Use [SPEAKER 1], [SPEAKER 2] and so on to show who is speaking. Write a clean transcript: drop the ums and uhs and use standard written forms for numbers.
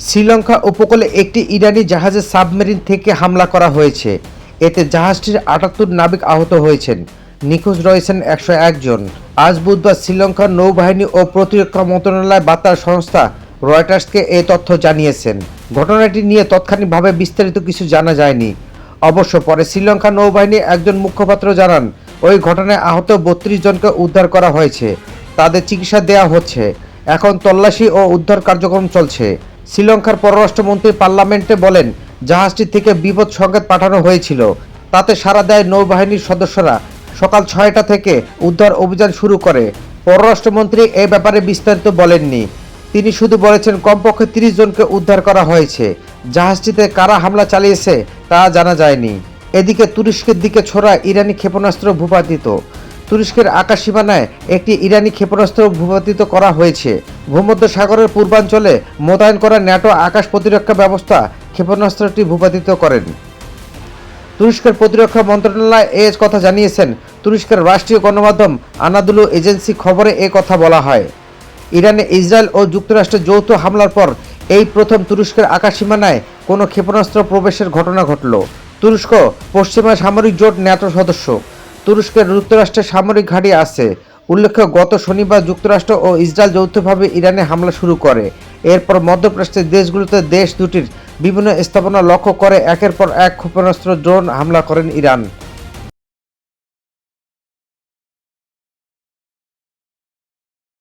[SPEAKER 1] শ্রীলঙ্কা উপকূলে একটি ইরানি জাহাজের সাবমেরিন থেকে হামলা করা হয়েছে। এতে জাহাজটির ৭৮ নাবিক আহত হয়েছেন, নিখোঁজ রয়েছেন ১০১ জন। আজ বুধবার শ্রীলঙ্কার নৌবাহিনী ও প্রতিরক্ষা মন্ত্রণালয় বার্তা সংস্থা রয়টার্সকে এই তথ্য জানিয়েছেন। ঘটনাটি নিয়ে তাৎক্ষণিকভাবে বিস্তারিত কিছু জানা যায়নি। অবশ্য পরে শ্রীলঙ্কা নৌবাহিনীর একজন মুখপাত্র জানান, ওই ঘটনায় আহত ৩২ জনকে উদ্ধার করা হয়েছে, তাদের চিকিৎসা দেওয়া হচ্ছে। এখন তল্লাশি ও উদ্ধার কার্যক্রম চলছে। শ্রীলঙ্কার পররাষ্ট্রমন্ত্রী পার্লামেন্টে বলেন, জাহাজটি থেকে বিপদ সংকেত পাঠানো হয়েছিল, তাতে সাড়া দেয় নৌবাহিনীর সদস্যরা। সকাল ৬টা থেকে উদ্ধার অভিযান শুরু করে। পররাষ্ট্রমন্ত্রী এ ব্যাপারে বিস্তারিত বলেননি। তিনি শুধু বলেছেন কমপক্ষে ৩০ জনকে উদ্ধার করা হয়েছে। জাহাজটিতে কারা হামলা চালিয়েছে তা জানা যায়নি। এদিকে তুরস্কের দিকে ছোড়া ইরানি ক্ষেপণাস্ত্র ভূপাতিত। তুরস্কের আকাশ সীমানায় একটি ইরানি ক্ষেপণাস্ত্র ভূপাতিত করা হয়েছে। ভূমধ্যসাগরের পূর্বাঞ্চলে মোতায়েন করা ন্যাটো আকাশ প্রতিরক্ষা ব্যবস্থা ক্ষেপণাস্ত্রটি ভূপাতিত করেন। তুরস্কের প্রতিরক্ষা মন্ত্রণালয় এ কথা জানিয়েছেন। তুরস্কের রাষ্ট্রীয় গণমাধ্যম আনাদুলু এজেন্সি খবরে এ কথা বলা হয়। ইরানে ইসরায়েল ও যুক্তরাষ্ট্রের যৌথ হামলার পর এই প্রথম তুরস্কের আকাশসীমানায় কোনো ক্ষেপণাস্ত্র প্রবেশের ঘটনা ঘটল। তুরস্ক পশ্চিমা সামরিক জোট ন্যাটো সদস্য। তুরস্কের যুক্তরাষ্ট্রের সামরিক ঘাঁটি আছে। উল্লেখ্য, গত শনিবার যুক্তরাষ্ট্র ও ইসরায়েল যৌথভাবে ইরানে হামলা শুরু করে। এরপর মধ্যপ্রাচ্যের দেশগুলোতে দেশ দুটির বিভিন্ন স্থাপনা লক্ষ্য করে একের পর এক ক্ষেপণাস্ত্র ড্রোন হামলা করেন ইরান।